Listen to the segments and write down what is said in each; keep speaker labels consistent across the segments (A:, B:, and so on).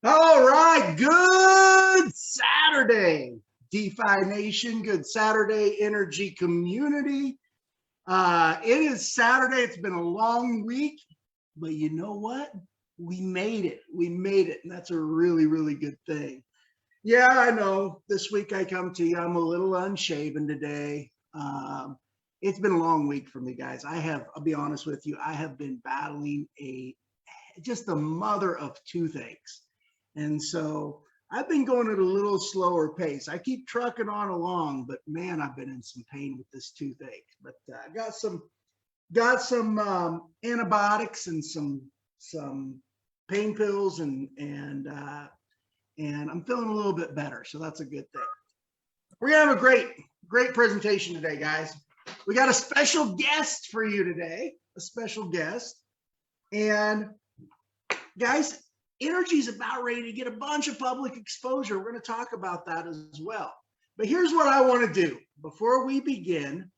A: All right, good Saturday, DeFi Nation. Good Saturday, Energy community. It is Saturday. It's been a long week, but you know what? We made it. We made it, and that's a really, really good thing. Yeah, I know. This week I come to you. I'm a little unshaven today. It's been a long week for me, guys. I'll be honest with you. I have been battling just the mother of toothaches. And so I've been going at a little slower pace. I keep trucking on along, but man, I've been in some pain with this toothache. But I got some antibiotics and some pain pills, and I'm feeling a little bit better. So that's a good thing. We're gonna have a great presentation today, guys. We got a special guest for you today, a special guest, and guys, Energy's about ready to get a bunch of public exposure. We're going to talk about that as well. But here's what I want to do. Before we begin,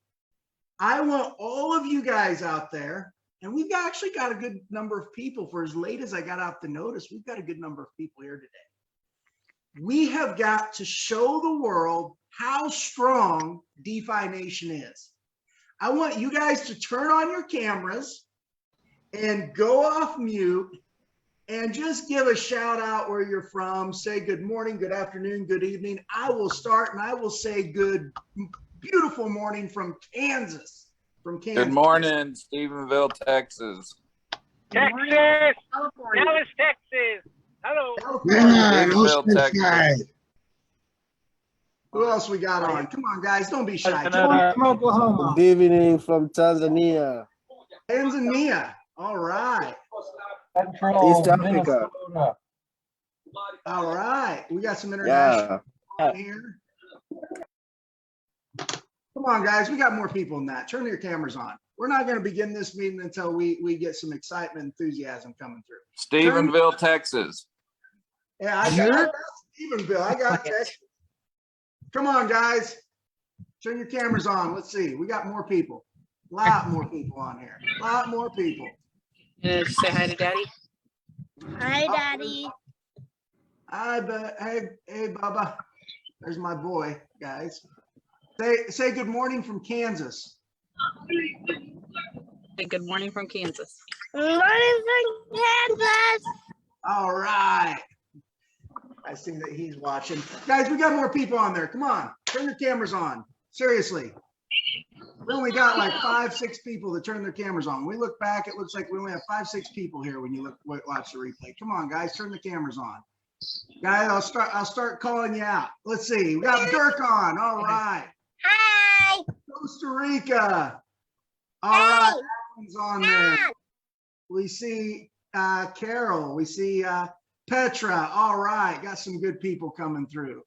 A: I want all of you guys out there, and we've actually got a good number of people. For as late as I got out the notice, we've got a good number of people here today. We have got to show the world how strong DeFi Nation is. I want you guys to turn on your cameras and go off mute and just give a shout out where you're from. Say good morning, good afternoon, good evening. I will start, and I will say good, beautiful morning from Kansas.
B: Good morning, Stephenville, Texas.
C: Texas, Dallas, Texas. Hello.
B: Stephenville, Texas.
A: Who else we got on? Come on, guys, don't be shy.
D: From Oklahoma. Good evening from Tanzania.
A: Tanzania. All right.
D: East Africa.
A: All right. We got some international here. Come on, guys. We got more people than that. Turn your cameras on. We're not going to begin this meeting until we get some excitement, enthusiasm coming through.
B: Stephenville, Texas.
A: Yeah, I got Stephenville. I got Texas. Come on, guys. Turn your cameras on. Let's see. We got more people. A lot more people on here. A lot more people.
E: Say hi to Daddy.
F: Hi, Daddy.
A: Hey, Bubba. There's my boy, guys. Say good morning from Kansas.
E: Say good morning from Kansas.
F: Good morning from Kansas.
A: All right. I see that he's watching. Guys, we got more people on there. Come on. Turn your cameras on. Seriously. We only got like 5-6 people that turn their cameras on. When we look back, it looks like we only have 5-6 people here when you watch the replay. Come on, guys, turn the cameras on. Guys, I'll start calling you out. Let's see. We got Dirk on. All right.
F: Hi.
A: Costa Rica. All right. That one's on there. We see Carol. We see Petra. All right. Got some good people coming through.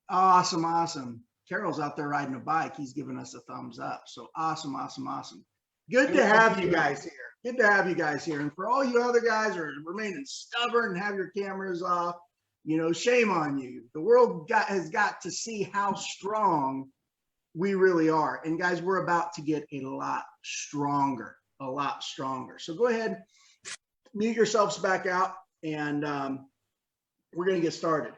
A: Awesome, awesome. Carol's out there riding a bike. He's giving us a thumbs up. So awesome, awesome, awesome. Good to have you guys here. Good to have you guys here. And for all you other guys who are remaining stubborn and have your cameras off, you know, shame on you. The world has got to see how strong we really are. And guys, we're about to get a lot stronger, a lot stronger. So go ahead, mute yourselves back out, and we're going to get started.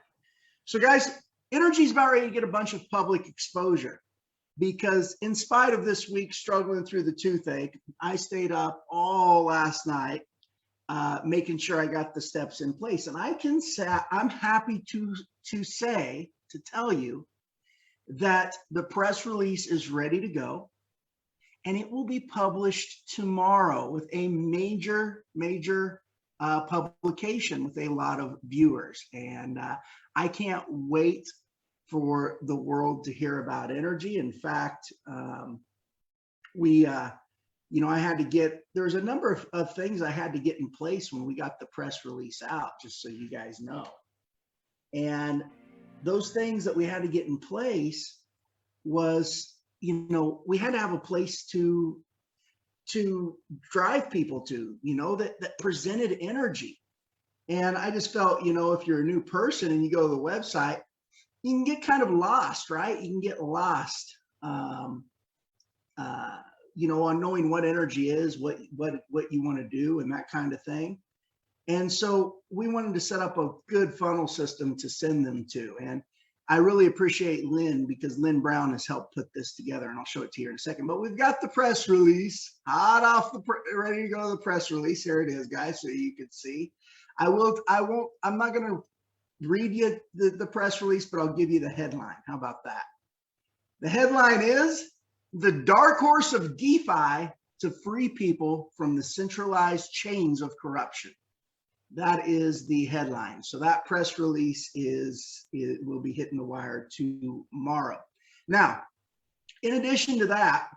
A: So guys, Energy's about ready to get a bunch of public exposure, because in spite of this week struggling through the toothache, I stayed up all last night making sure I got the steps in place. And I can say, I'm happy to tell you that the press release is ready to go, and it will be published tomorrow with a major publication with a lot of viewers. And I can't wait for the world to hear about Energy. In fact, there's a number of things I had to get in place when we got the press release out, just so you guys know. And those things that we had to get in place was, you know, we had to have a place to drive people to, you know, that presented Energy. And I just felt, you know, if you're a new person and you go to the website, you can get kind of lost, right? You can get lost, you know, on knowing what Energy is, what you want to do, and that kind of thing. And so we wanted to set up a good funnel system to send them to. And I really appreciate Lynn, because Lynn Brown has helped put this together, and I'll show it to you in a second. But we've got the press release hot off ready to go to the press release. Here it is, guys, so you can see. I'm not going to read you the press release, but I'll give you the headline. How about that? The headline is "The Dark Horse of DeFi to Free People from the Centralized Chains of Corruption." That is the headline. So that press release will be hitting the wire tomorrow. Now, in addition to that,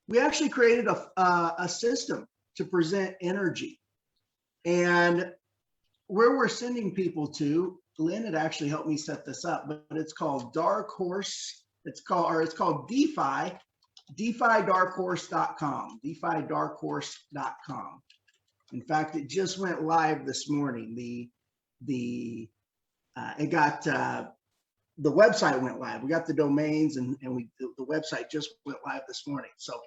A: we actually created a system to present NRGY. And where we're sending people to, Lynn had actually helped me set this up, but it's called Dark Horse. It's called DeFi, DeFiDarkHorse.com, DeFiDarkHorse.com. In fact, it just went live this morning. The website went live. We got the domains, and the website just went live this morning. So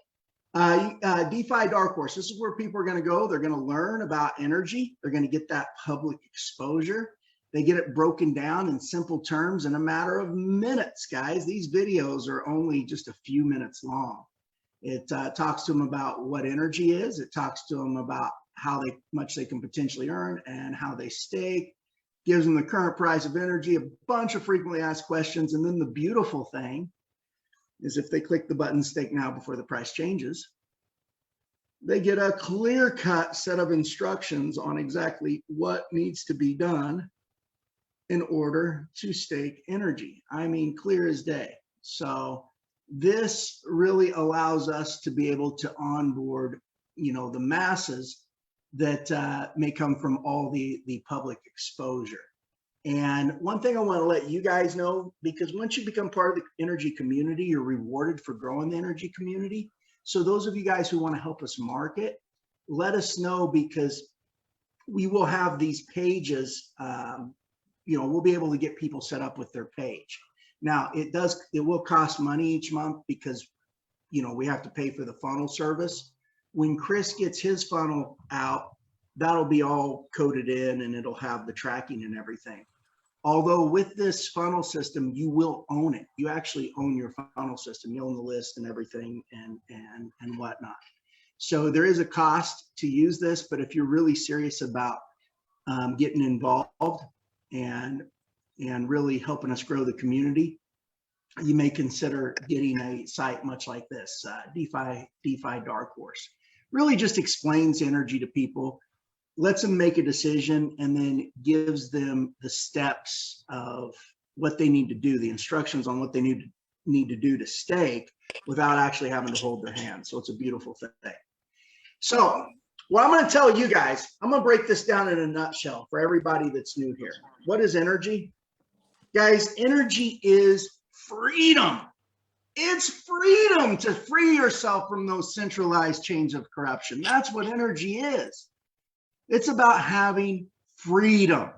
A: DeFi Dark Horse, this is where people are going to go. They're going to learn about NRGY. They're going to get that public exposure. They get it broken down in simple terms in a matter of minutes, guys. These videos are only just a few minutes long. It talks to them about what NRGY is. It talks to them about how much they can potentially earn and how they stake, gives them the current price of NRGY, a bunch of frequently asked questions. And then the beautiful thing is, if they click the button "Stake Now" before the price changes, they get a clear-cut set of instructions on exactly what needs to be done in order to stake NRGY. I mean, clear as day. So this really allows us to be able to onboard, the masses that may come from all the public exposure. And one thing I want to let you guys know, because once you become part of the NRGY community, you're rewarded for growing the NRGY community. So those of you guys who want to help us market, let us know, because we will have these pages. We'll be able to get people set up with their page. Now, it will cost money each month, because we have to pay for the funnel service. When Chris gets his funnel out, that'll be all coded in, and it'll have the tracking and everything. Although with this funnel system, you will own it. You actually own your funnel system. You own the list and everything and whatnot. So there is a cost to use this, but if you're really serious about getting involved and really helping us grow the community, you may consider getting a site much like this, DeFi Dark Horse. Really just explains NRGY to people, lets them make a decision, and then gives them the steps of what they need to do, the instructions on what they need to do to stake without actually having to hold their hand. So it's a beautiful thing. So what I'm going to tell you guys, I'm going to break this down in a nutshell for everybody that's new here. What is NRGY? Guys, NRGY is freedom. It's freedom to free yourself from those centralized chains of corruption. That's what NRGY is. It's about having freedom.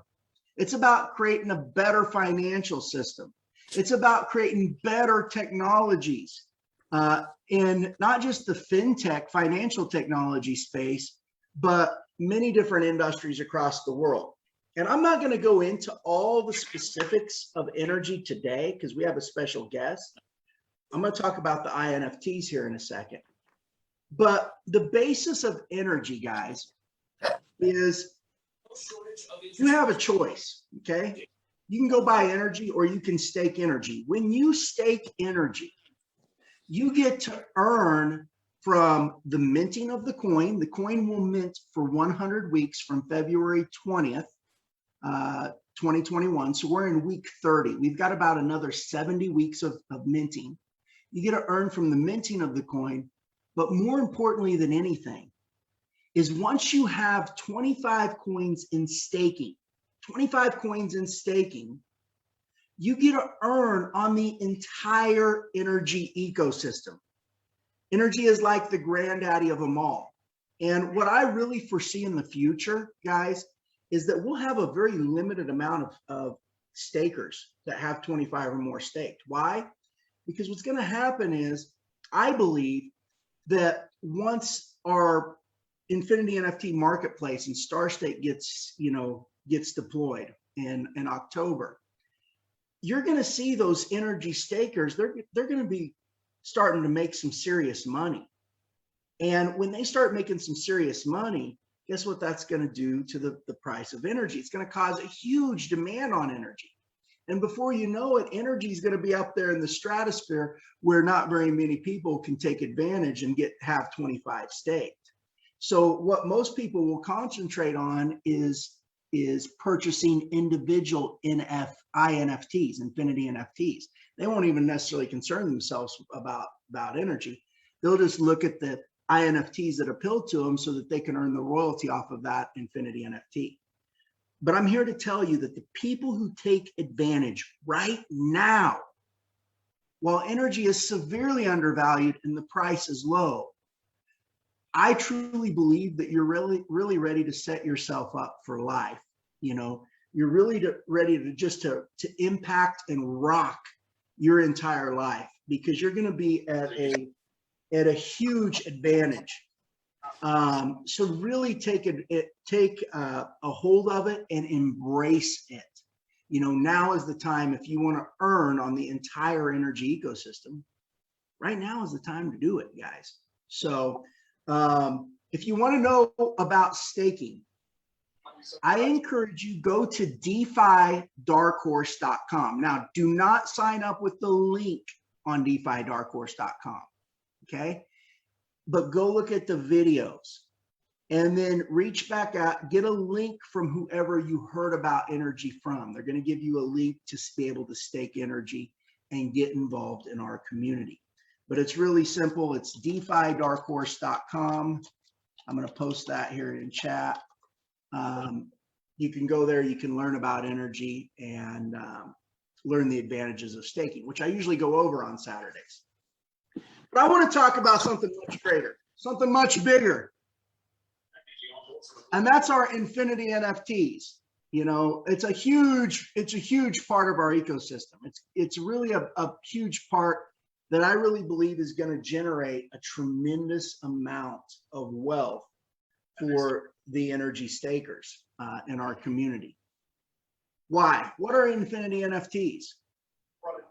A: It's about creating a better financial system. It's about creating better technologies in not just the fintech financial technology space, but many different industries across the world. And I'm not going to go into all the specifics of NRGY today, because we have a special guest. I'm going to talk about the INFTs here in a second. But the basis of NRGY, guys, is you have a choice, okay? You can go buy NRGY, or you can stake NRGY. When you stake NRGY, you get to earn from the minting of the coin. The coin will mint for 100 weeks from February 20th, 2021. So we're in week 30. We've got about another 70 weeks of minting. You get to earn from the minting of the coin, but more importantly than anything is, once you have 25 coins in staking, you get to earn on the entire NRGY ecosystem. NRGY is like the granddaddy of them all. And what I really foresee in the future, guys, is that we'll have a very limited amount of stakers that have 25 or more staked. Why? Because what's going to happen is, I believe that once our Infinity NFT marketplace and Star State gets deployed in October, you're going to see those energy stakers. They're going to be starting to make some serious money. And when they start making some serious money, guess what that's going to do to the price of energy? It's going to cause a huge demand on energy. And before you know it, energy is going to be up there in the stratosphere where not very many people can take advantage and have 25 staked. So what most people will concentrate on is purchasing individual INFTs, Infinity NFTs. They won't even necessarily concern themselves about energy. They'll just look at the INFTs that appeal to them so that they can earn the royalty off of that Infinity NFT. But I'm here to tell you that the people who take advantage right now, while energy is severely undervalued and the price is low, I truly believe that you're really ready to set yourself up for life. You're really ready to impact and rock your entire life, because you're going to be at a huge advantage. So really take a hold of it and embrace it. Now is the time. If you want to earn on the entire energy ecosystem, right now is the time to do it, guys. So if you want to know about staking, I encourage you, go to DeFiDarkHorse.com. Now, do not sign up with the link on DeFiDarkHorse.com, okay? But go look at the videos and then reach back out, get a link from whoever you heard about energy from. They're going to give you a link to be able to stake energy and get involved in our community. But it's really simple. It's DeFiDarkHorse.com. I'm going to post that here in chat. You can go there, you can learn about energy and learn the advantages of staking, which I usually go over on Saturdays. But I want to talk about something much greater, something much bigger. And that's our Infinity NFTs. It's a huge part of our ecosystem. It's really a huge part that I really believe is going to generate a tremendous amount of wealth for the energy stakers in our community. Why? What are Infinity NFTs?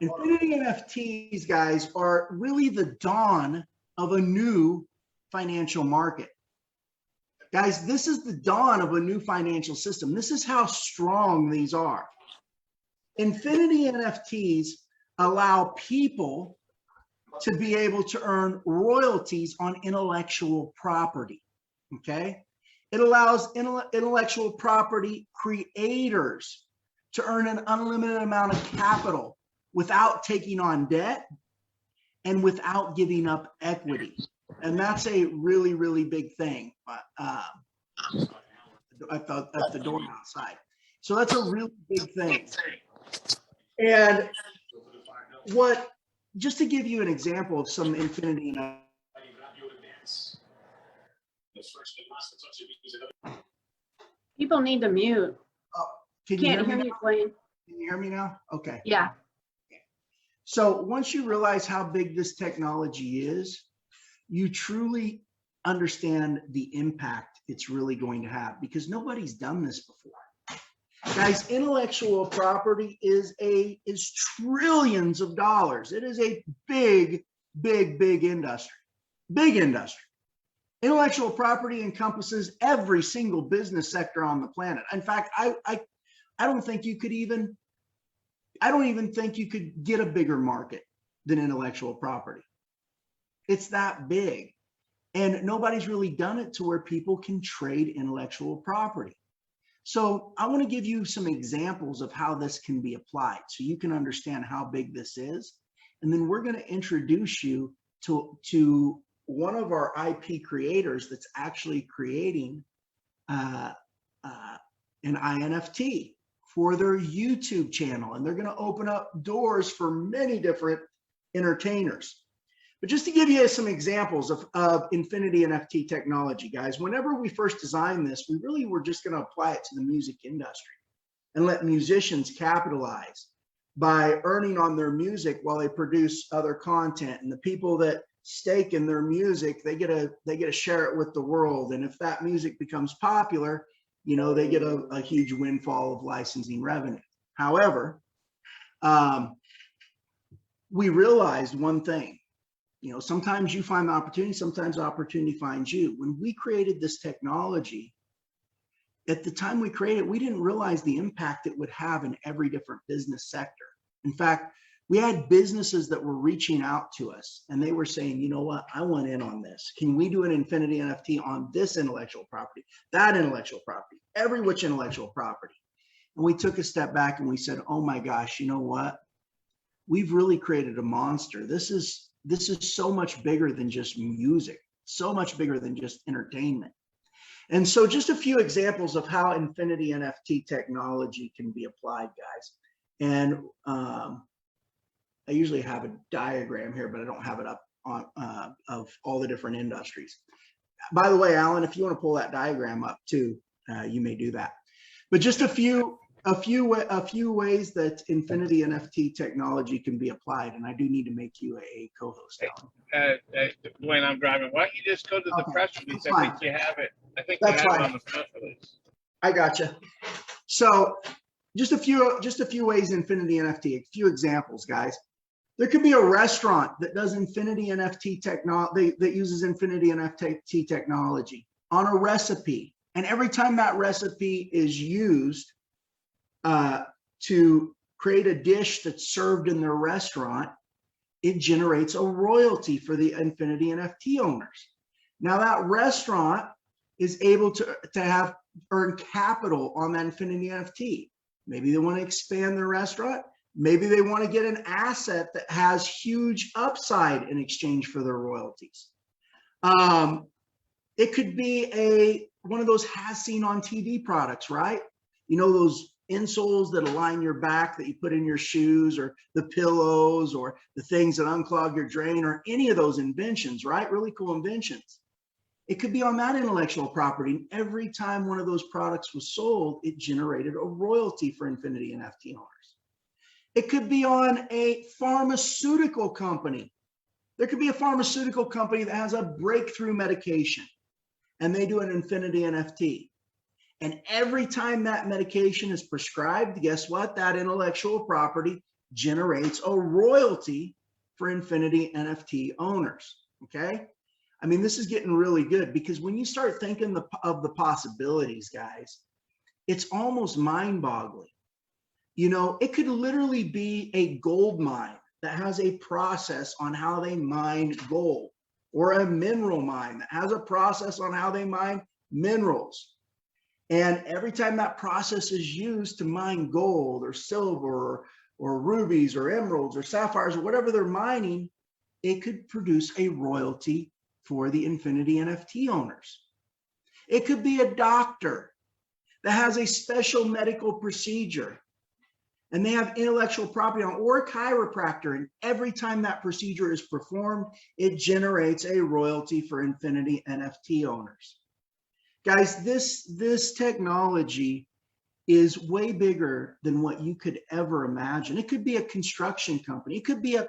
A: Infinity NFTs, guys, are really the dawn of a new financial market. Guys, this is the dawn of a new financial system. This is how strong these are. Infinity NFTs allow people to be able to earn royalties on intellectual property, okay? It allows intellectual property creators to earn an unlimited amount of capital without taking on debt and without giving up equity. And that's a really, really big thing. I thought at the door outside. So that's a really big thing. And just to give you an example of some Infinity.
E: People need to mute.
A: Oh, can't hear me,
E: Blaine.
A: Can you hear me now? Okay.
E: Yeah.
A: So once you realize how big this technology is, you truly understand the impact it's really going to have, because nobody's done this before. Guys, intellectual property is trillions of dollars. It is a big, big, big industry. Big industry. Intellectual property encompasses every single business sector on the planet. In fact, I don't think you could even get a bigger market than intellectual property. It's that big. And nobody's really done it to where people can trade intellectual property. So I want to give you some examples of how this can be applied so you can understand how big this is. And then we're going to introduce you to one of our IP creators that's actually creating an INFT for their YouTube channel. And they're going to open up doors for many different entertainers. But just to give you some examples of Infinity NFT technology, guys, whenever we first designed this, we really were just going to apply it to the music industry and let musicians capitalize by earning on their music while they produce other content. And the people that stake in their music, they get to share it with the world. And if that music becomes popular, you know, they get a huge windfall of licensing revenue. However, we realized one thing, you know, sometimes you find the opportunity, sometimes the opportunity finds you. When we created this technology, at the time we created it, we didn't realize the impact it would have in every different business sector. In fact, we had businesses that were reaching out to us and they were saying, you know what, I want in on this. Can we do an infinity NFT on this intellectual property, that intellectual property, every which intellectual property? And we took a step back and we said, oh my gosh, you know what? We've really created a monster. This is so much bigger than just music, so much bigger than just entertainment. And so just a few examples of how infinity NFT technology can be applied, guys. And I usually have a diagram here, but I don't have it up on of all the different industries. By the way, Alan, if you want to pull that diagram up too, you may do that. But just a few ways that infinity NFT technology can be applied, and I do need to make you a co-host, Alan.
C: When I'm driving, why don't you just go to the press release? I think you have it. I think
A: That's
C: you have
A: fine.
C: it on the press release.
A: I gotcha. So just a few ways infinity NFT, a few examples, guys. There could be a restaurant that does infinity NFT technology, that uses infinity NFT technology on a recipe. And every time that recipe is used to create a dish that's served in their restaurant, it generates a royalty for the infinity NFT owners. Now that restaurant is able to earn capital on that infinity NFT. Maybe they want to expand their restaurant. Maybe they want to get an asset that has huge upside in exchange for their royalties. It could be one of those has seen on TV products, right? You know, those insoles that align your back that you put in your shoes, or the pillows, or the things that unclog your drain, or any of those inventions, right? Really cool inventions. It could be on that intellectual property. Every time one of those products was sold, it generated a royalty for infinity NFT owners. It could be on a pharmaceutical company. There could be a pharmaceutical company that has a breakthrough medication and they do an infinity NFT. And every time that medication is prescribed, guess what? That intellectual property generates a royalty for infinity NFT owners, okay? I mean, this is getting really good, because when you start thinking of the possibilities, guys, it's almost mind-boggling. You know, it could literally be a gold mine that has a process on how they mine gold, or a mineral mine that has a process on how they mine minerals. And every time that process is used to mine gold or silver or rubies or emeralds or sapphires or whatever they're mining, it could produce a royalty for the infinity NFT owners. It could be a doctor that has a special medical procedure and they have intellectual property on, or a chiropractor, and every time that procedure is performed, it generates a royalty for infinity NFT owners. Guys, this technology is way bigger than what you could ever imagine. It could be a construction company. It could be a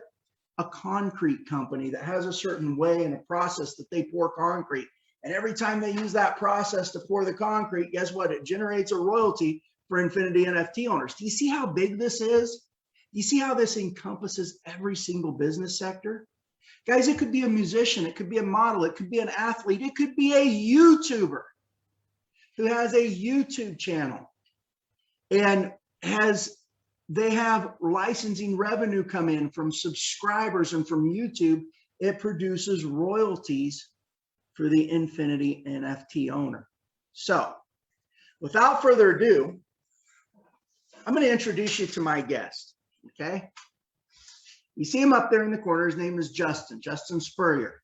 A: concrete company that has a certain way and a process that they pour concrete. And every time they use that process to pour the concrete, guess what? It generates a royalty for infinity NFT owners. Do you see how big this is? Do you see how this encompasses every single business sector? Guys, it could be a musician, it could be a model, it could be an athlete, it could be a YouTuber who has a YouTube channel and they have licensing revenue come in from subscribers and from YouTube. It produces royalties for the infinity NFT owner. So without further ado, I'm going to introduce you to my guest, okay? You see him up there in the corner. His name is Justin Spurrier.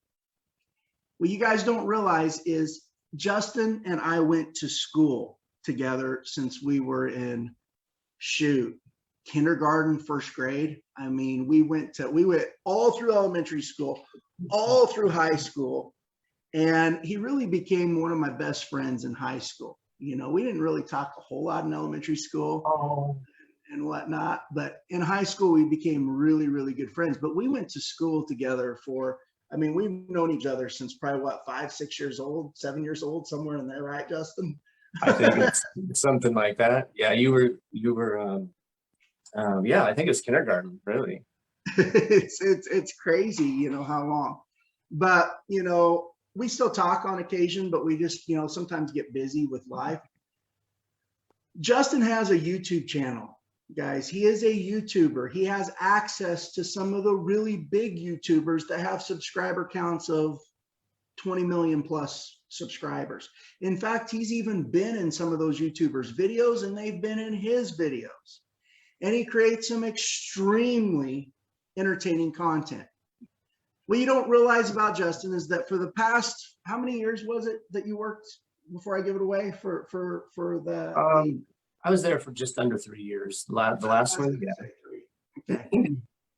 A: What you guys don't realize is Justin and I went to school together since we were in, kindergarten, first grade. I mean, we went all through elementary school, all through high school, and he really became one of my best friends in high school. You know, we didn't really talk a whole lot in elementary school and whatnot, but in high school we became really, really good friends. But we went to school together for I mean, we've known each other since probably what, 5, 6 years old, 7 years old, somewhere in there, right, Justin?
G: I think it's something like that. Yeah, you were yeah, I think it's kindergarten, really.
A: It's crazy, you know, how long. But, you know, we still talk on occasion, but we just, you know, sometimes get busy with life. Justin has a YouTube channel, guys. He is a YouTuber. He has access to some of the really big YouTubers that have subscriber counts of 20 million plus subscribers. In fact, he's even been in some of those YouTubers' videos, and they've been in his videos. And he creates some extremely entertaining content. What you don't realize about Justin is that for the past, how many years was it that you worked, before I give it away, for the
G: I was there for just under 3 years. The last one, yeah.
A: Okay.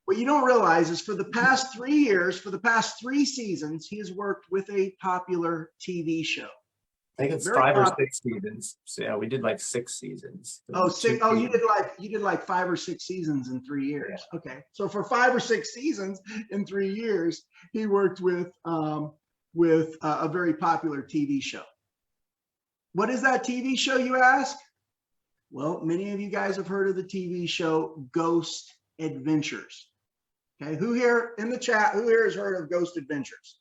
A: What you don't realize is for the past 3 years, for the past 3 seasons, he has worked with a popular TV show.
G: I think it's
A: Very
G: 5 or
A: popular.
G: 6 seasons. So yeah, we did like 6 seasons.
A: Oh, 6. Oh, you did like 5 or 6 seasons in 3 years. Yeah. Okay, so for 5 or 6 seasons in 3 years, he worked with a very popular TV show. What is that TV show, you ask? Well, many of you guys have heard of the TV show Ghost Adventures. Okay, who here in the chat, who here has heard of Ghost Adventures?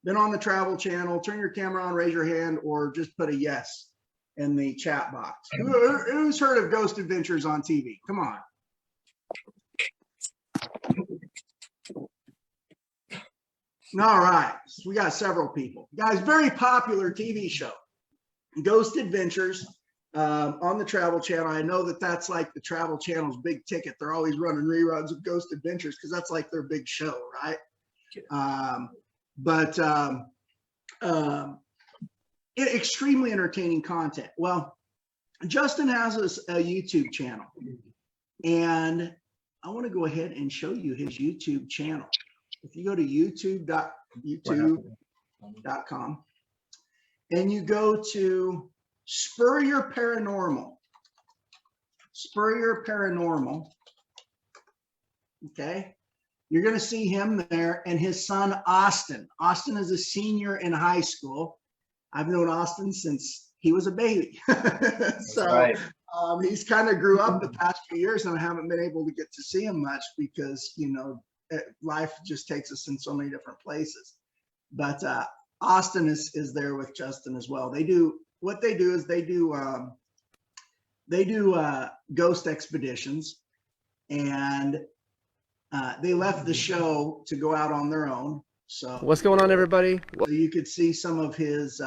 A: Been on the Travel Channel? Turn your camera on, raise your hand, or just put a yes in the chat box. Who's heard of Ghost Adventures on TV? Come on. All right, so we got several people. Guys, very popular TV show, Ghost Adventures, on the Travel Channel. I know that that's like the Travel Channel's big ticket. They're always running reruns of Ghost Adventures because that's like their big show, right? Extremely entertaining content. Well, Justin has a YouTube channel, and I want to go ahead and show you his YouTube channel. If you go to youtube.com and you go to Spurrier Paranormal, okay, you're going to see him there, and his son, Austin. Austin is a senior in high school. I've known Austin since he was a baby. So right. He's kind of grew up the past few years, and I haven't been able to get to see him much because, you know, life just takes us in so many different places. But Austin is there with Justin as well. They do ghost expeditions, and they left the show to go out on their own. So
D: what's going on, everybody?
A: So you could see some of his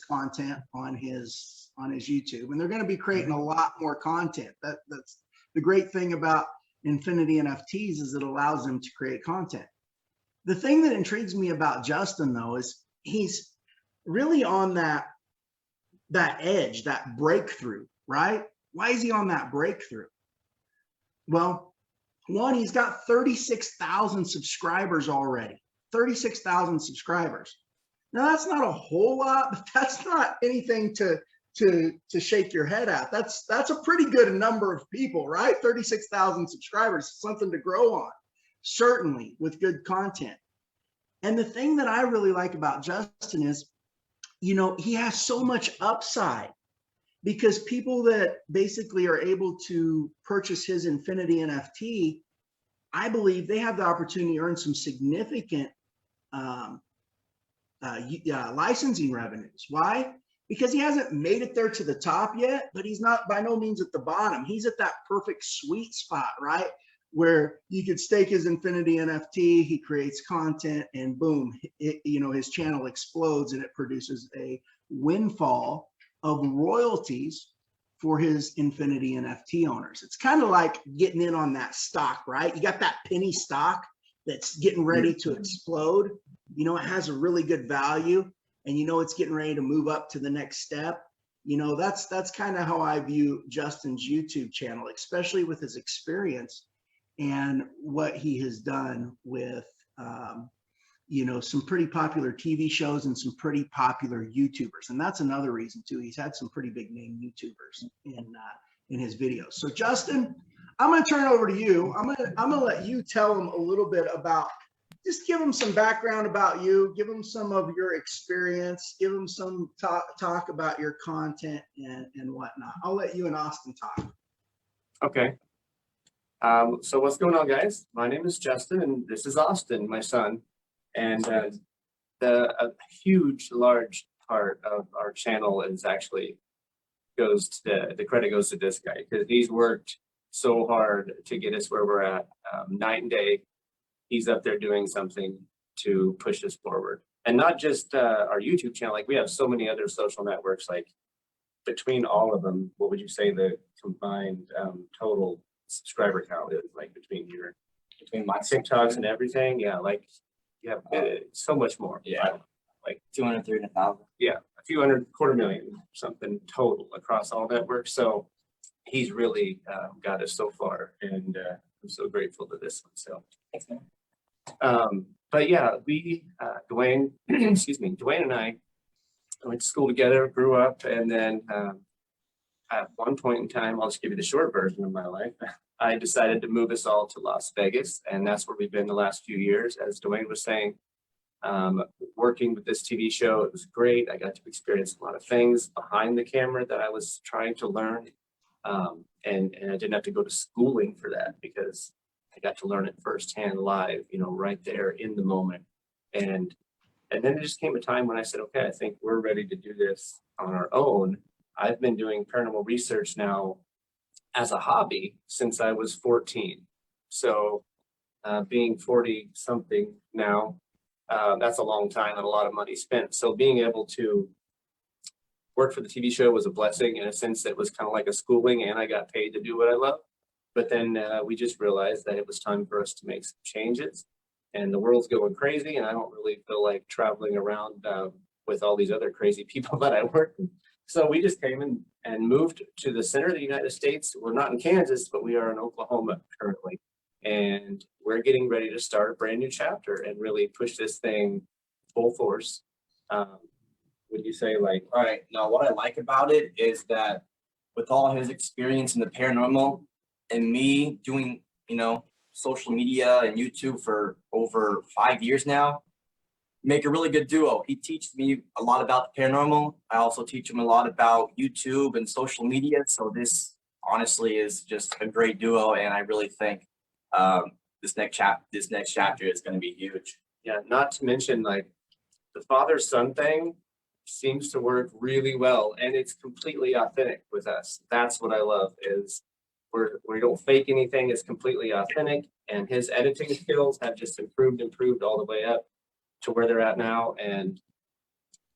A: content on his YouTube, and they're going to be creating a lot more content. That's the great thing about Infinity NFTs, is it allows them to create content. The thing that intrigues me about Justin, though, is he's really on that edge, that breakthrough, right? Why is he on that breakthrough? Well, one, he's got 36,000 subscribers already. 36,000 subscribers. Now, that's not a whole lot, but that's not anything to shake your head at. That's a pretty good number of people, right? 36,000 subscribers, something to grow on, certainly with good content. And the thing that I really like about Justin is, you know, he has so much upside, because people that basically are able to purchase his Infinity NFT, I believe they have the opportunity to earn some significant licensing revenues. Why? Because he hasn't made it there to the top yet, but he's not by no means at the bottom. He's at that perfect sweet spot, right? Where you could stake his Infinity NFT, he creates content, and boom, his channel explodes, and it produces a windfall of royalties for his Infinity NFT owners. It's kind of like getting in on that stock, right? You got that penny stock that's getting ready to explode. You know, it has a really good value, and you know it's getting ready to move up to the next step. You know, that's kind of how I view Justin's YouTube channel, especially with his experience and what he has done with some pretty popular TV shows and some pretty popular YouTubers. And that's another reason too. He's had some pretty big name YouTubers in his videos. So Justin, I'm going to turn it over to you. I'm going to let you tell him a little bit about just give them some background about you, give them some of your experience, give them some talk about your content and whatnot. I'll let you and Austin talk.
G: Okay. So what's going on, guys? My name is Justin, and this is Austin, my son. And a huge, large part of our channel is actually the credit goes to this guy, because he's worked so hard to get us where we're at, night and day. He's up there doing something to push us forward. And not just our YouTube channel, like we have so many other social networks, like between all of them, what would you say the combined total subscriber count is, like between my TikToks and everything? Yeah, like you have so much more.
H: Yeah, like 200, 300,000.
G: Yeah, a few hundred, 250,000 something total across all networks. So he's really got us so far, and I'm so grateful to this one. So
H: thanks, man.
G: But yeah, we Dwayne, excuse me, Dwayne and I went to school together, grew up, and then at one point in time, I'll just give you the short version of my life. I decided to move us all to Las Vegas, and that's where we've been the last few years. As Dwayne was saying, working with this TV show, it was great. I got to experience a lot of things behind the camera that I was trying to learn, and I didn't have to go to schooling for that, because I got to learn it firsthand, live, you know, right there in the moment. And then it just came a time when I said, okay, I think we're ready to do this on our own. I've been doing paranormal research now as a hobby since I was 14. So being 40 something now, that's a long time and a lot of money spent. So being able to work for the TV show was a blessing. In a sense, it was kind of like a schooling, and I got paid to do what I love. But then we just realized that it was time for us to make some changes, and the world's going crazy, and I don't really feel like traveling around with all these other crazy people that I work with. So we just came in and moved to the center of the United States. We're not in Kansas, but we are in Oklahoma currently. And we're getting ready to start a brand new chapter and really push this thing full force. Would you say, like,
H: All right. Now, what I like about it is that with all his experience in the paranormal and me doing, you know, social media and YouTube for over 5 years now, make a really good duo. He teaches me a lot about the paranormal. I also teach him a lot about YouTube and social media. So this honestly is just a great duo, and I really think this next chapter is going to be huge.
G: Yeah, not to mention, like, the father-son thing seems to work really well, and it's completely authentic with us. That's what I love, is we don't fake anything. It's completely authentic, and his editing skills have just improved all the way up to where they're at now. And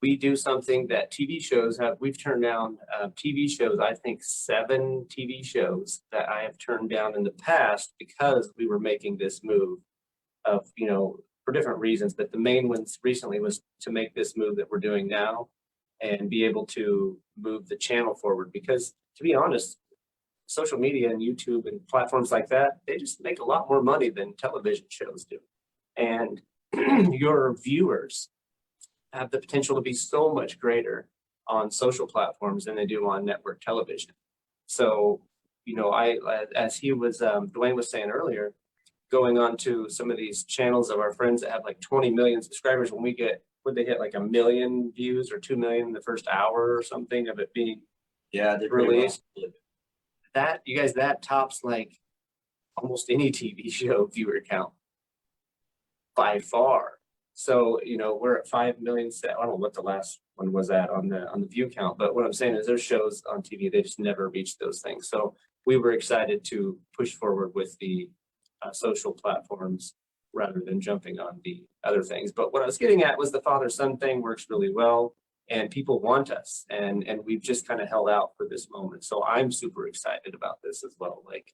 G: we do something that TV shows have. We've turned down TV shows, I think 7 TV shows that I have turned down in the past, because we were making this move of, you know, for different reasons. But the main ones recently was to make this move that we're doing now and be able to move the channel forward. Because to be honest, social media and YouTube and platforms like that, they just make a lot more money than television shows do. And your viewers have the potential to be so much greater on social platforms than they do on network television. So, you know, as Dwayne was saying earlier, going on to some of these channels of our friends that have like 20 million subscribers, when we get, would they hit like 1 million views or 2 million in the first hour or something of it being released? That, you guys, that tops like almost any TV show viewer count by far. So, you know, we're at 5 million. I don't know what the last one was at on the view count, but what I'm saying is there's shows on TV, they just never reach those things. So we were excited to push forward with the social platforms rather than jumping on the other things. But what I was getting at was the father-son thing works really well, and people want us, and we've just kind of held out for this moment. So I'm super excited about this as well. Like,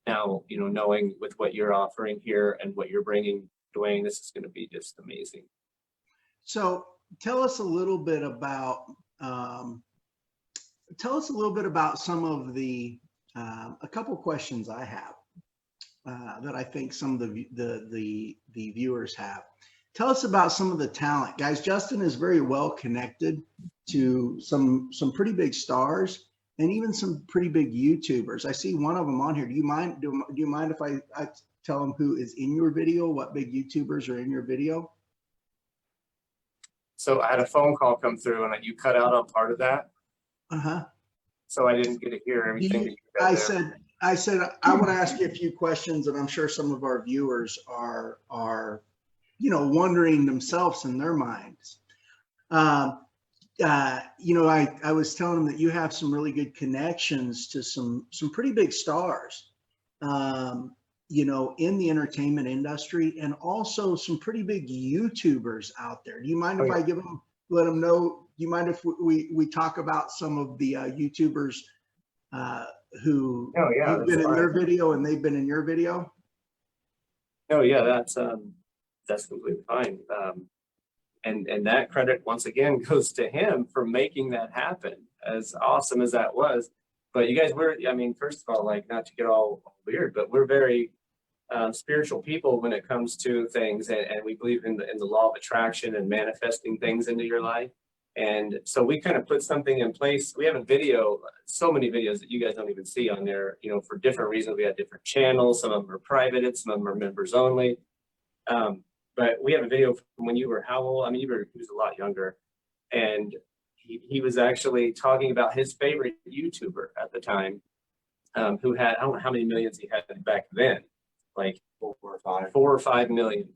G: now, you know, knowing with what you're offering here and what you're bringing, Dwayne, this is going to be just amazing.
A: So tell us a little bit about some of the a couple questions I have that I think some of the viewers have. Tell us about some of the talent, guys. Justin is very well connected to some pretty big stars and even some pretty big YouTubers. I see one of them on here. Do you mind if I tell them who is in your video, what big YouTubers are in your video?
G: So I had a phone call come through and you cut out on part of that.
A: Uh-huh.
G: So I didn't get to hear everything that you
A: I
G: said there.
A: said, I want to ask you a few questions, and I'm sure some of our viewers are, wondering themselves in their minds. I was telling them that you have some really good connections to some pretty big stars, in the entertainment industry, and also some pretty big YouTubers out there. Do you mind if I let them know? Do you mind if we talk about some of the YouTubers who you've been in their video and they've been in your video?
G: Oh yeah, that's completely fine. And that credit once again goes to him for making that happen, as awesome as that was. But you guys first of all, like, not to get all weird, but we're very spiritual people when it comes to things, and we believe in the law of attraction and manifesting things into your life. And so we kind of put something in place. We have a video, so many videos that you guys don't even see on there, for different reasons. We have different channels. Some of them are privated, some of them are members only. But we have a video from when you were how old? He was a lot younger. And he was actually talking about his favorite YouTuber at the time, who had, I don't know how many millions he had back then, like 4 or 5 million,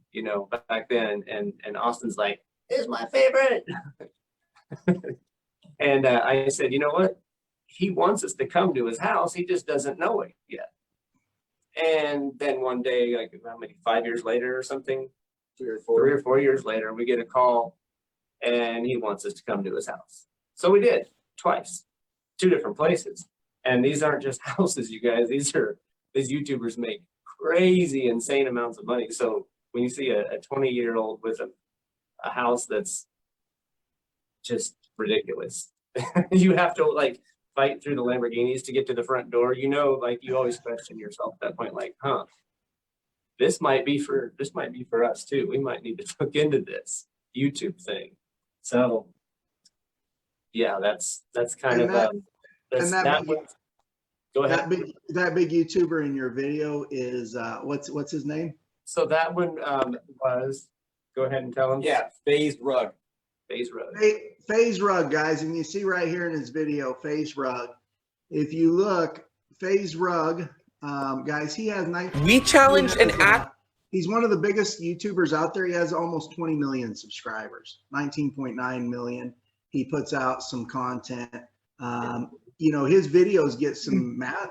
G: back then. And Austin's like, "This is my favorite." And I said, you know what? He wants us to come to his house. He just doesn't know it yet. And then one day, like, how many, 5 years later or something, 3 or 4 years later, we get a call and he wants us to come to his house. So we did twice, 2 different places. And these aren't just houses, you guys. These YouTubers make crazy, insane amounts of money. So when you see a 20-year-old with a house that's just ridiculous, you have to like fight through the Lamborghinis to get to the front door. Like, you always question yourself at that point, like, this might be for us too. We might need to look into this YouTube thing. So yeah, that's kind of go ahead.
A: That big YouTuber in your video is what's his name?
G: So that one was, go ahead and tell him.
H: Yeah, FaZe Rug.
G: FaZe Rug.
A: FaZe Rug, guys, and you see right here in his video, FaZe Rug. If you look, FaZe Rug, guys, he has 19.
I: We challenge an act.
A: He's one of the biggest YouTubers out there. He has almost 20 million subscribers, 19.9 million. He puts out some content. His videos get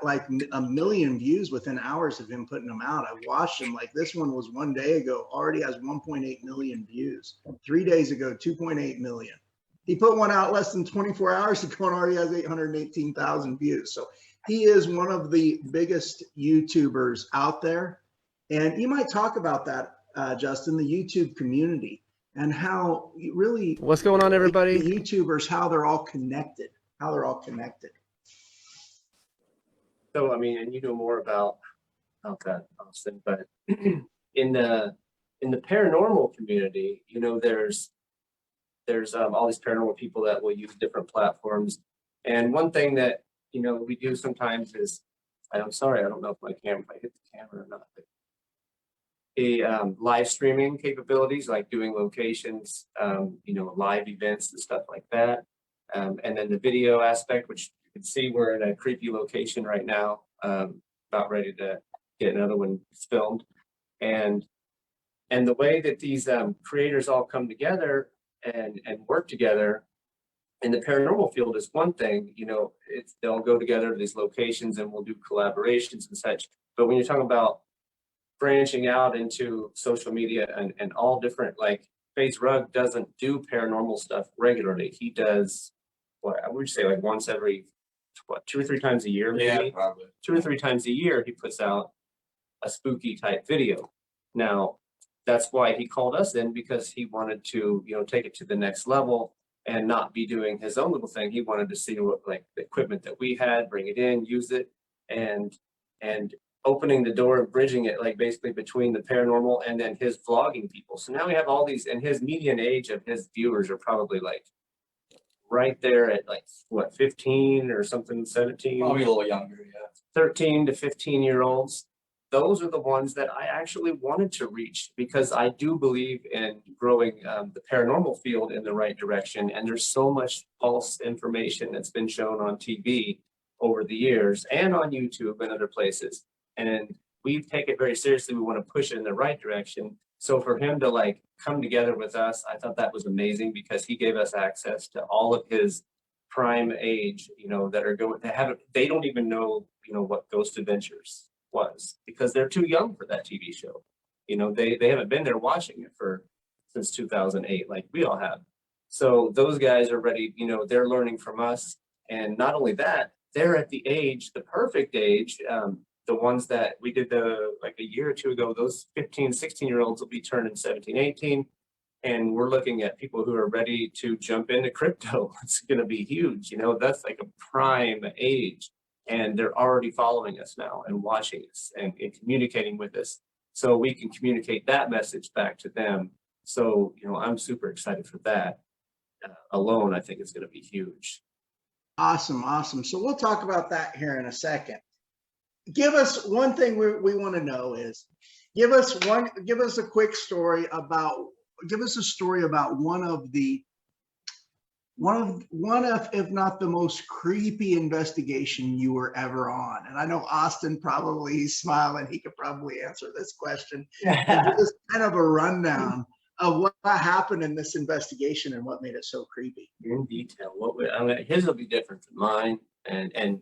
A: like 1 million views within hours of him putting them out. I've watched him. Like, this one was 1 day ago, already has 1.8 million views. 3 days ago, 2.8 million. He put one out less than 24 hours ago and already has 818,000 views. So he is one of the biggest YouTubers out there. And you might talk about that, Justin, the YouTube community, and how really,
I: what's going on, everybody?
A: The YouTubers, how they're all connected.
G: So, and you know more about that, Austin, but in the paranormal community, there's all these paranormal people that will use different platforms. And one thing that, we do sometimes is, I'm sorry, I don't know if I hit the camera or not, but live streaming capabilities, like doing locations, live events and stuff like that. And then the video aspect, which you can see we're in a creepy location right now, about ready to get another one filmed. And the way that these creators all come together and work together in the paranormal field is one thing. They'll go together to these locations and we'll do collaborations and such. But when you're talking about branching out into social media and all different, like, FaZe Rug doesn't do paranormal stuff regularly. He does, what I would say, like once every 2 or 3 times a year, maybe.
H: Yeah, probably
G: 2 or 3 times a year he puts out a spooky type video. Now that's why he called us in, because he wanted to take it to the next level and not be doing his own little thing. He wanted to see what, like, the equipment that we had, bring it in, use it, and opening the door and bridging it, like, basically between the paranormal and then his vlogging people. So now we have all these, and his median age of his viewers are probably like right there at, like, what, 15 or something, 17?
H: Probably a little younger, yeah.
G: 13 to 15-year-olds. those are the ones that I actually wanted to reach, because I do believe in growing the paranormal field in the right direction. And there's so much false information that's been shown on TV over the years and on YouTube and other places. And we take it very seriously. We want to push it in the right direction. So for him to like come together with us, I thought that was amazing, because he gave us access to all of his prime age, you know, that are going, they don't even know, you know, what Ghost Adventures was, because they're too young for that TV show. You know, they haven't been there watching it since 2008, like we all have. So those guys are ready, you know, they're learning from us. And not only that, they're at the age, the perfect age, the ones that we did like a year or two ago, those 15, 16-year-olds will be turning 17, 18. And we're looking at people who are ready to jump into crypto. It's going to be huge. You know, that's like a prime age. And they're already following us now and watching us and communicating with us. So we can communicate that message back to them. So, you know, I'm super excited for that. Alone, I think it's going to be huge.
A: Awesome, awesome. So we'll talk about that here in a second. Give us one thing we want to know is, give us a quick story about, give us a story about one of, if not the most creepy investigation you were ever on. And I know Austin probably, he's smiling, he could probably answer this question. And give us kind of a rundown of what happened in this investigation and what made it so creepy.
G: In detail, I mean, his will be different than mine. And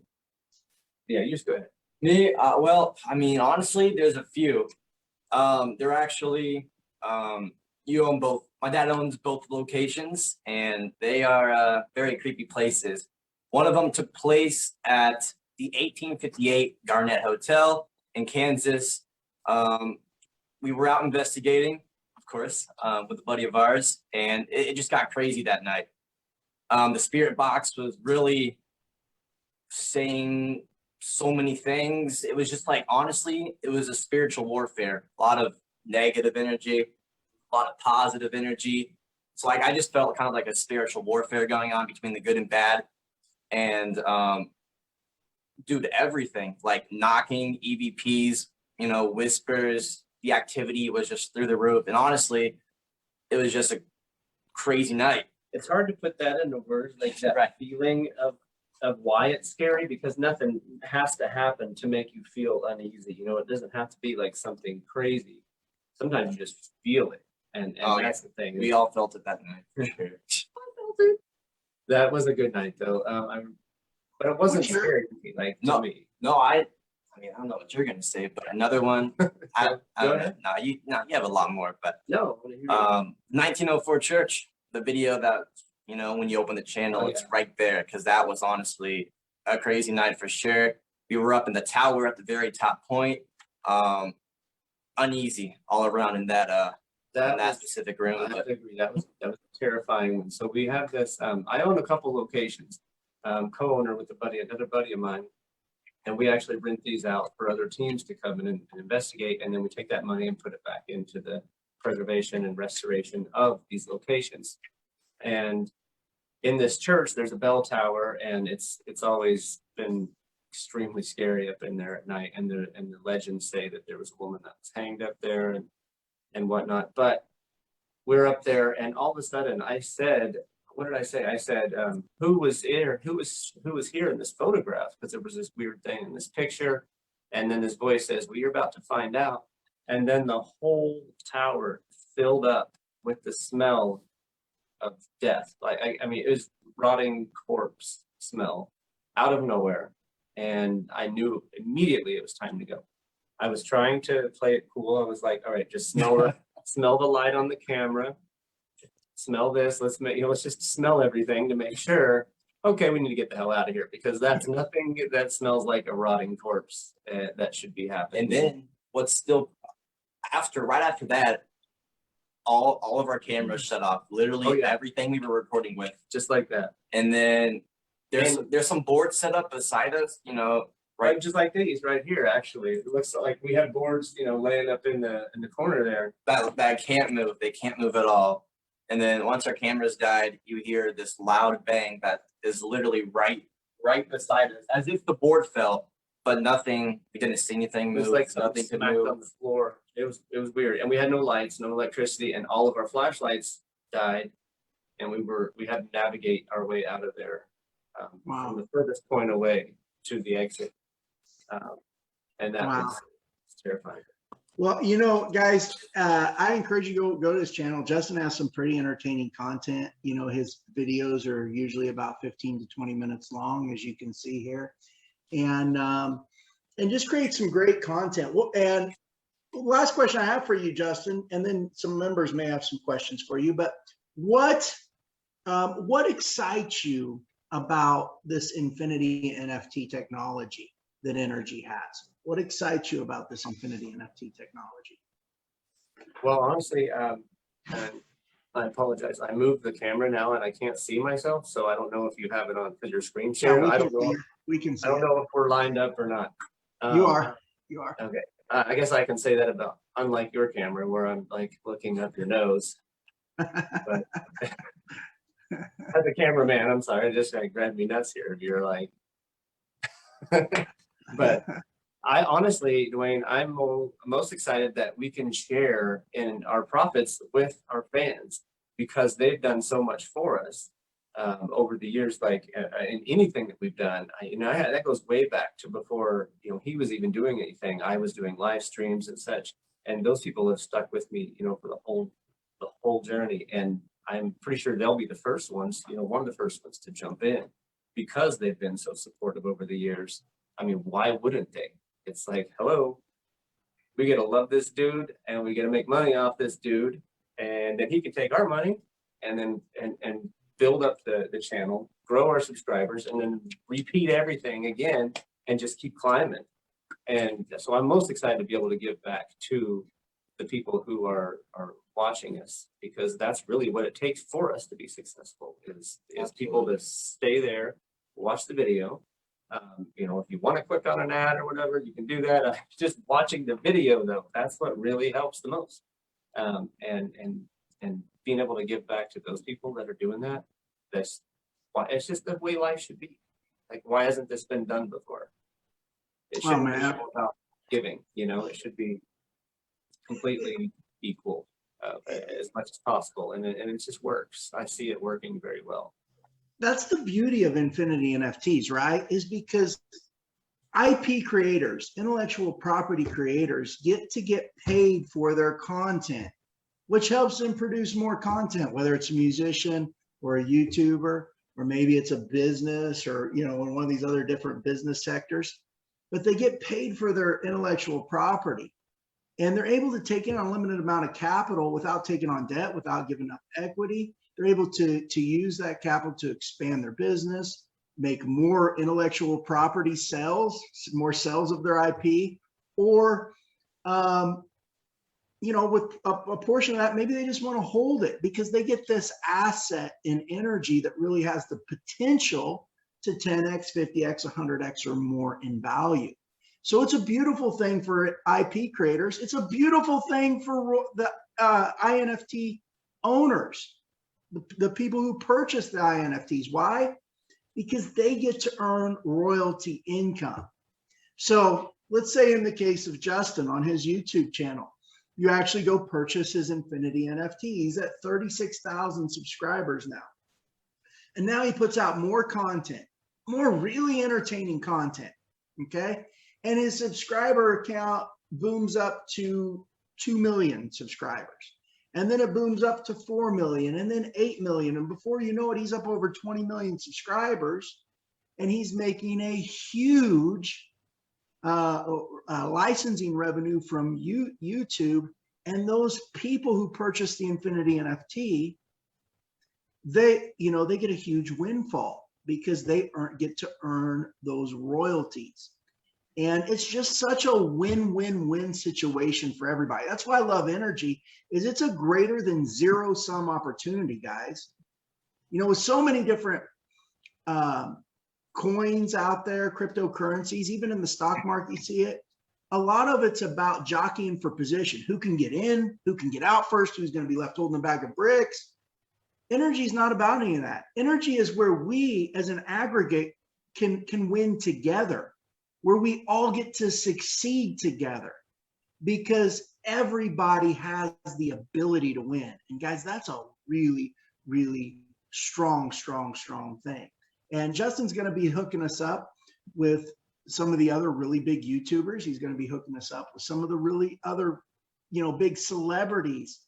G: yeah, you just go ahead.
H: Me, well, I mean, honestly, there's a few. They're actually, you own both. My dad owns both locations, and they are very creepy places. One of them took place at the 1858 Garnett Hotel in Kansas. We were out investigating, of course, with a buddy of ours, and it just got crazy that night. The spirit box was really saying so many things. It was just like, honestly, it was a spiritual warfare. A lot of negative energy, a lot of positive energy. So like, I just felt kind of like a spiritual warfare going on between the good and bad. And dude, everything, like knocking, EVPs, you know, whispers, the activity was just through the roof. And honestly, it was just a crazy night.
G: It's hard to put that into words, like that feeling of why it's scary, because nothing has to happen to make you feel uneasy. You know, it doesn't have to be like something crazy. Sometimes you just feel it. And that's the thing.
H: We all felt it that night, for sure.
G: That was a good night though. But it wasn't scary to me, like to me.
H: No, I mean, I don't know what you're gonna say, but another one. I don't know. No, you have a lot more, but
G: no.
H: 1904 Church, the video that, you know, when you open the channel, it's right there, because that was honestly a crazy night for sure. We were up in the tower at the very top point, uneasy all around in that specific room.
G: I agree. That was a terrifying one. So we have this. I own a couple locations, co-owner with another buddy of mine, and we actually rent these out for other teams to come in and investigate, and then we take that money and put it back into the preservation and restoration of these locations. And in this church, there's a bell tower, and it's always been extremely scary up in there at night. And the legends say that there was a woman that was hanged up there and whatnot. But we're up there, and all of a sudden, I said, what did I say? I said, who was here? Who was here in this photograph? Because there was this weird thing in this picture. And then this voice says, well, you're about to find out. And then the whole tower filled up with the smell of death. Like, I mean, it was rotting corpse smell out of nowhere. And I knew immediately it was time to go. I was trying to play it cool. I was like, all right, just smell the light on the camera. Smell this. Let's just smell everything to make sure. Okay, we need to get the hell out of here, because that's nothing that smells like a rotting corpse that should be happening.
H: And then what's still right after that, all of our cameras shut off. Literally everything we were recording with,
G: just like that.
H: And then there's some boards set up beside us, you know,
G: right, just like these right here. Actually, it looks like we have boards, you know, laying up in the corner there
H: that can't move. They can't move at all. And then once our cameras died, you hear this loud bang that is literally right beside us, as if the board fell. but nothing. We didn't see anything
G: It
H: move.
G: was like
H: Nothing
G: something
H: could
G: smacked
H: move.
G: on the floor. It was weird. And we had no lights, no electricity, and all of our flashlights died. And we had to navigate our way out of there
A: Wow.
G: from the furthest point away to the exit. And that
A: Wow.
G: was terrifying.
A: Well, you know, guys, I encourage you to go to his channel. Justin has some pretty entertaining content. You know, his videos are usually about 15 to 20 minutes long, as you can see here, and just create some great content. Well, and last question I have for you, Justin, and then some members may have some questions for you. But what excites you about this Infinity NFT technology that NRGY has? What excites you about this Infinity NFT technology?
G: Well, honestly, and I apologize. I moved the camera now and I can't see myself, so I don't know if you have it on your screen share.
A: Yeah,
G: I don't know.
A: We can see
G: I don't
A: it.
G: know if we're lined up or not.
A: You are. You are.
G: Okay. I guess I can say that about, unlike your camera, where I'm like looking up your nose. But as a cameraman, I'm sorry, it just like grabbed me nuts here. You're like, but I honestly, Dwayne, I'm most excited that we can share in our profits with our fans because they've done so much for us over the years. Like in anything that we've done, that goes way back to before he was even doing anything. I was doing live streams and such, and those people have stuck with me, for the whole journey. And I'm pretty sure they'll be the first ones, one of the first ones to jump in because they've been so supportive over the years. I mean, why wouldn't they? It's like, hello, we get to love this dude and we get to make money off this dude. And then he can take our money and then and build up the channel, grow our subscribers, and then repeat everything again and just keep climbing. And so I'm most excited to be able to give back to the people who are watching us, because that's really what it takes for us to be successful is people to stay there, watch the video. If you want to click on an ad or whatever, you can do that. Just watching the video though, that's what really helps the most. And being able to give back to those people that are doing that, that's why it's just the way life should be. Like, why hasn't this been done before? It shouldn't be about giving, it should be completely equal as much as possible. And it just works. I see it working very well.
A: That's the beauty of Infinity NFTs, right? Is because IP creators, intellectual property creators, get paid for their content, which helps them produce more content, whether it's a musician or a YouTuber, or maybe it's a business or, in one of these other different business sectors, but they get paid for their intellectual property. And they're able to take in an unlimited amount of capital without taking on debt, without giving up equity. They're able to use that capital to expand their business, make more intellectual property sales, more sales of their IP, or, with a portion of that, maybe they just want to hold it because they get this asset in energy that really has the potential to 10x, 50x, 100x or more in value. So it's a beautiful thing for IP creators. It's a beautiful thing for the INFT owners. The people who purchase the INFTs. Why? Because they get to earn royalty income. So let's say in the case of Justin on his YouTube channel, you actually go purchase his Infinity NFT. He's at 36,000 subscribers now. And now he puts out more content, more really entertaining content, okay? And his subscriber account booms up to 2 million subscribers. And then it booms up to 4 million and then 8 million. And before you know it, he's up over 20 million subscribers. And he's making a huge licensing revenue from YouTube. And those people who purchase the Infinity NFT, they get a huge windfall because they get to earn those royalties. And it's just such a win-win-win situation for everybody. That's why I love NRGY, is it's a greater than zero-sum opportunity, guys. With so many different coins out there, cryptocurrencies, even in the stock market, you see it. A lot of it's about jockeying for position. Who can get in, who can get out first, who's going to be left holding a bag of bricks. NRGY is not about any of that. NRGY is where we, as an aggregate, can win together. where we all get to succeed together, because everybody has the ability to win. And guys, that's a really, really strong thing. And Justin's going to be hooking us up with some of the other really big YouTubers. He's going to be hooking us up with some of the really other, big celebrities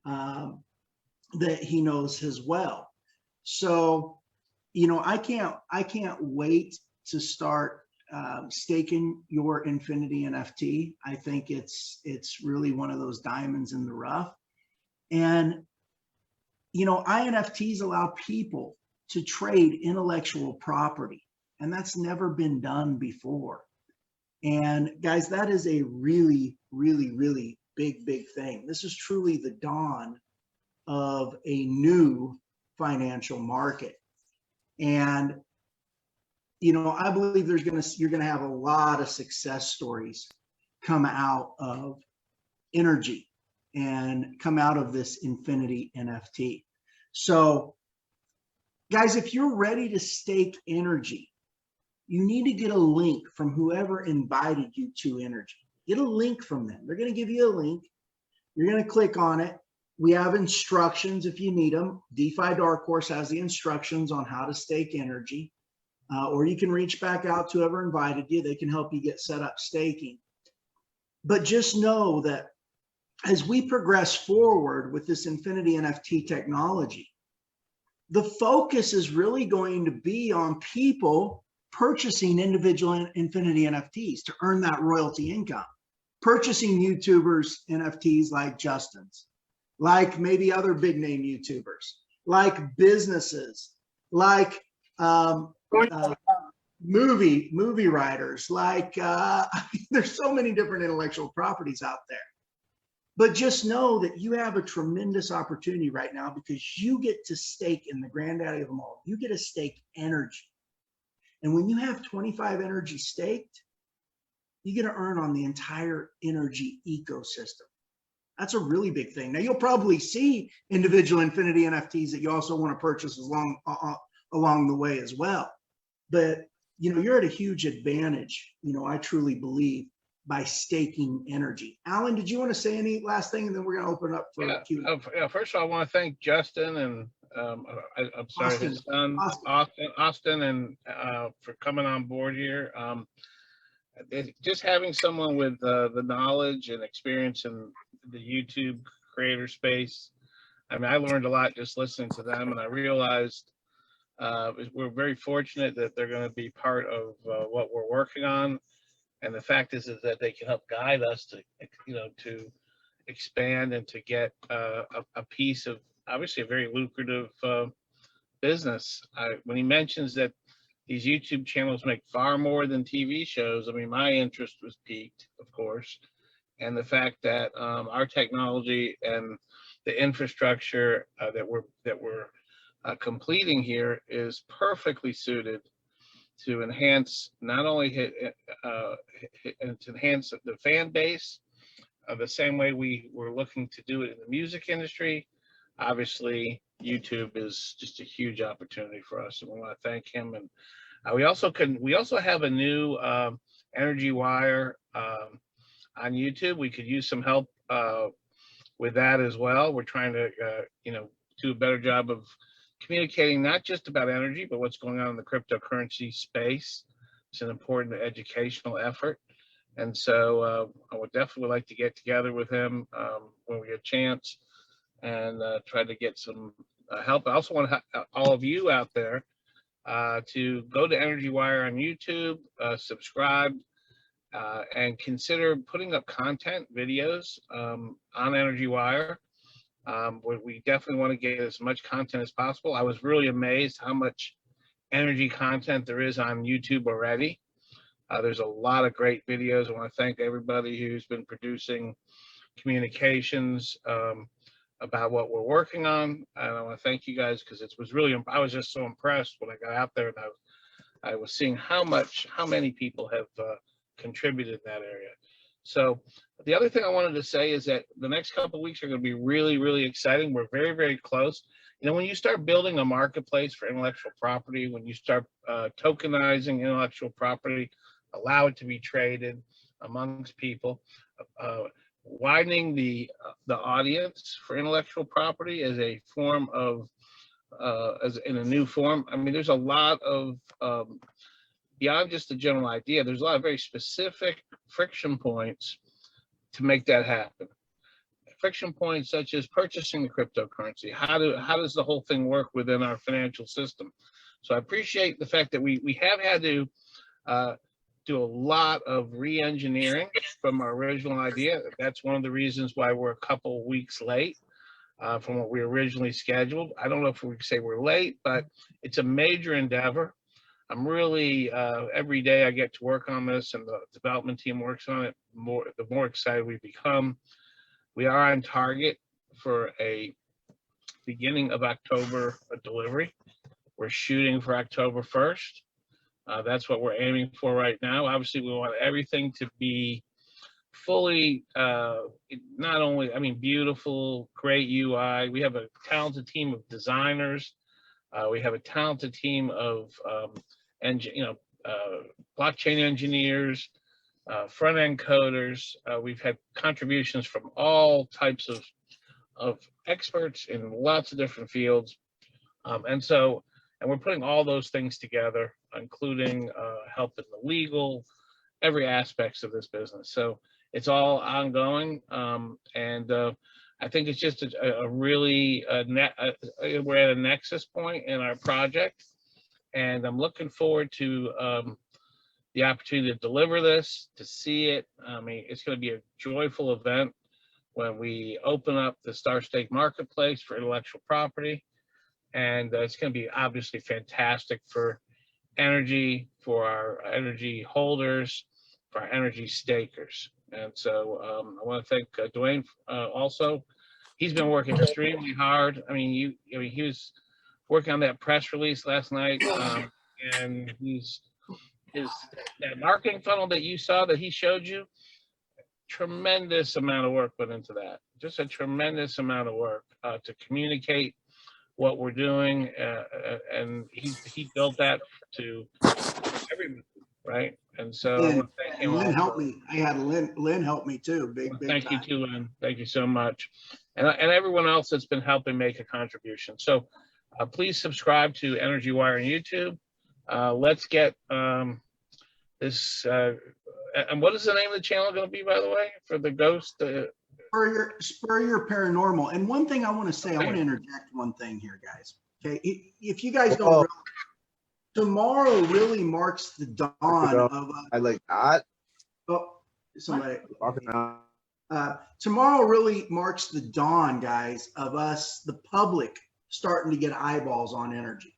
A: that he knows as well. So, I can't wait to start staking your Infinity NFT. I think it's really one of those diamonds in the rough. And, INFTs allow people to trade intellectual property, and that's never been done before. And guys, that is a really, really, really big thing. This is truly the dawn of a new financial market. And I believe you're gonna have a lot of success stories come out of NRGY and come out of this Infinity NFT. So guys, if you're ready to stake NRGY, you need to get a link from whoever invited you to NRGY. Get a link from them. They're gonna give you a link. You're gonna click on it. We have instructions if you need them. DeFi Dark Horse has the instructions on how to stake NRGY. Or you can reach back out to whoever invited you. They can help you get set up staking. But just know that as we progress forward with this Infinity NFT technology, the focus is really going to be on people purchasing individual Infinity NFTs to earn that royalty income, purchasing YouTubers NFTs like Justin's, like maybe other big name YouTubers, like businesses, like movie writers, like there's so many different intellectual properties out there. But just know that you have a tremendous opportunity right now, because you get to stake in the granddaddy of them all. You get to stake NRGY. And when you have 25 NRGY staked, you get to earn on the entire NRGY ecosystem. That's a really big thing. Now, you'll probably see individual Infinity NFTs that you also want to purchase along the way as well. But, you're at a huge advantage, I truly believe, by staking NRGY. Alan, did you want to say any last thing, and then we're going to open up for Q&A?
C: First of all, I want to thank Justin and I'm sorry,
A: Austin.
C: his son, Austin, and for coming on board here. Just having someone with the knowledge and experience in the YouTube creator space. I mean, I learned a lot just listening to them, and I realized we're very fortunate that they're going to be part of what we're working on. And the fact is that they can help guide us to, to expand and to get a piece of obviously a very lucrative business. When he mentions that these YouTube channels make far more than TV shows, I mean, my interest was piqued, of course. And the fact that our technology and the infrastructure that we're completing here is perfectly suited to enhance not only to enhance the fan base the same way we were looking to do it in the music industry. Obviously, YouTube is just a huge opportunity for us, and we want to thank him. And we also have a new NRGY Wire on YouTube. We could use some help with that as well. We're trying to do a better job of communicating not just about energy, but what's going on in the cryptocurrency space. It's an important educational effort. And so I would definitely like to get together with him when we get a chance and try to get some help. I also want all of you out there to go to NRGY Wire on YouTube, subscribe, and consider putting up content videos on NRGY Wire. We definitely want to get as much content as possible. I was really amazed how much energy content there is on YouTube already. There's a lot of great videos. I want to thank everybody who's been producing communications about what we're working on. And I want to thank you guys, because it was really, I was just so impressed when I got out there, and I was seeing how many people have contributed in that area. So the other thing I wanted to say is that the next couple of weeks are going to be really, really exciting. We're very, very close. When you start building a marketplace for intellectual property, when you start tokenizing intellectual property, allow it to be traded amongst people, widening the audience for intellectual property as a form of as in a new form. I mean, there's a lot of beyond just the general idea. There's a lot of very specific friction points to make that happen. Friction points such as purchasing the cryptocurrency. How does the whole thing work within our financial system? So I appreciate the fact that we have had to do a lot of re-engineering from our original idea. That's one of the reasons why we're a couple weeks late from what we originally scheduled. I don't know if we can say we're late, but it's a major endeavor. I'm really, every day I get to work on this and the development team works on it, the more excited we become. We are on target for a beginning of October delivery. We're shooting for October 1st. That's what we're aiming for right now. Obviously, we want everything to be fully, not only, I mean, beautiful, great UI. We have a talented team of designers. We have a talented team of blockchain engineers, front-end coders. We've had contributions from all types of experts in lots of different fields. And we're putting all those things together, including help in the legal, every aspects of this business. So it's all ongoing. I think it's just a really, we're at a nexus point in our project. And I'm looking forward to the opportunity to deliver this, to see it. I mean, it's going to be a joyful event when we open up the Star Stake Marketplace for intellectual property. And it's going to be obviously fantastic for NRGY, for our energy holders, for our energy stakers. And so I want to thank Dwayne also. He's been working extremely hard. I mean, he was working on that press release last night, and that marketing funnel that you saw that he showed you, tremendous amount of work went into that. Just a tremendous amount of work to communicate what we're doing, and he built that to everyone, right? And so I want to thank him.
A: Lynn helped me. I had Lynn help me too. Big
C: thank
A: time.
C: you too, Lynn. Thank you so much, and everyone else that's been helping make a contribution. So please subscribe to NRGY on YouTube. Let's get this. And what is the name of the channel going to be, by the way, for the ghost?
A: Spur your paranormal. And one thing I want to say, I want to interject one thing here, guys. Okay, if you guys don't realize, tomorrow really marks the dawn of.
D: I like that.
A: Oh, somebody. Tomorrow really marks the dawn, guys, of us, the public, starting to get eyeballs on energy.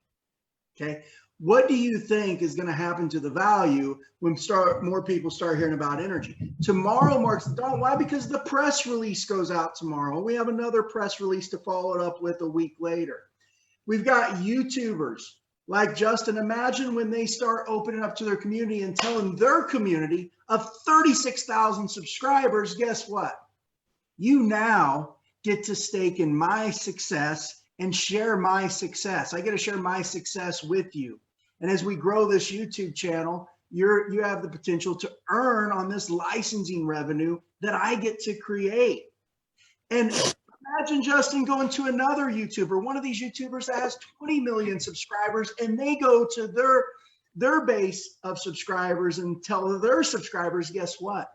A: Okay, what do you think is going to happen to the value when more people start hearing about energy? Tomorrow marks the dawn. Why? Because the press release goes out tomorrow. We have another press release to follow it up with a week later. We've got YouTubers like Justin. Imagine when they start opening up to their community and telling their community of 36,000 subscribers, guess what? You now get to stake in my success and share my success. I get to share my success with you. And as we grow this YouTube channel, you have the potential to earn on this licensing revenue that I get to create. And imagine Justin going to another YouTuber, one of these YouTubers that has 20 million subscribers, and they go to their base of subscribers and tell their subscribers, guess what?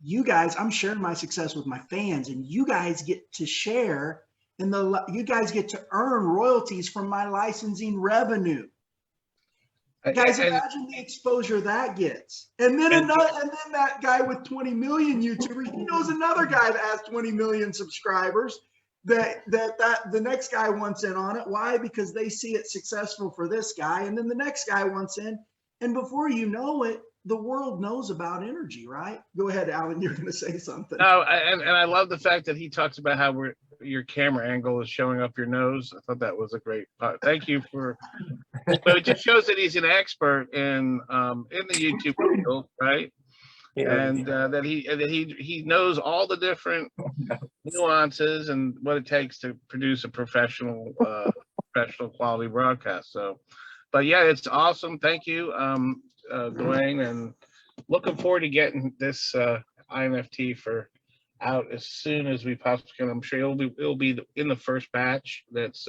A: You guys, I'm sharing my success with my fans, and you guys get to share, and you guys get to earn royalties from my licensing revenue. Guys, imagine the exposure that gets. And then that guy with 20 million YouTubers, he knows another guy that has 20 million subscribers that the next guy wants in on it. Why? Because they see it successful for this guy, and then the next guy wants in. And before you know it, the world knows about energy, right? Go ahead, Alan, you're going to say something.
C: No, and I love the fact that he talks about how your camera angle is showing up your nose. I thought that was a great part. Thank you for, but it just shows that he's an expert in the YouTube field, right? Yeah. And that he knows all the different nuances and what it takes to produce a professional quality broadcast. So, but yeah, it's awesome. Thank you, Dwayne, and looking forward to getting this INFT for out as soon as we possibly can. I'm sure it'll be in the first batch that's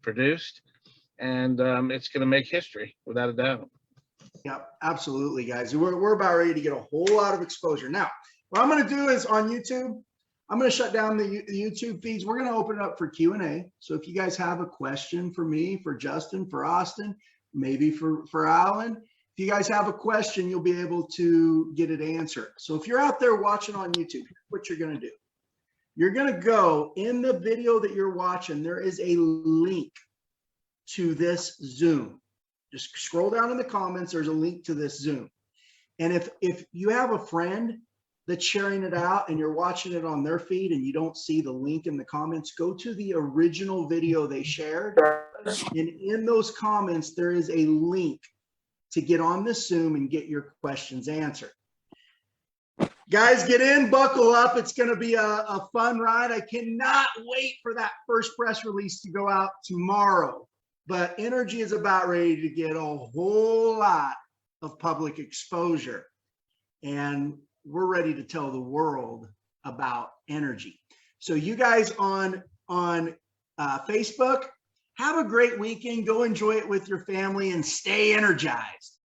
C: produced, and it's going to make history without a doubt.
A: Yep, absolutely, guys. We're about ready to get a whole lot of exposure. Now, what I'm going to do is on YouTube, I'm going to shut down the YouTube feeds. We're going to open it up for Q&A. So if you guys have a question for me, for Justin, for Austin, maybe for Alan, if you guys have a question, you'll be able to get it answered. So if you're out there watching on YouTube, here's what you're going to do. You're going to go in the video that you're watching. There is a link to this Zoom. Just scroll down in the comments. There's a link to this Zoom. And if you have a friend that's sharing it out and you're watching it on their feed and you don't see the link in the comments, go to the original video they shared. And in those comments, there is a link to get on this Zoom and get your questions answered. Guys, get in, buckle up. It's going to be a fun ride. I cannot wait for that first press release to go out tomorrow. But NRGY is about ready to get a whole lot of public exposure. And we're ready to tell the world about NRGY. So you guys on Facebook, have a great weekend. Go enjoy it with your family and stay energized.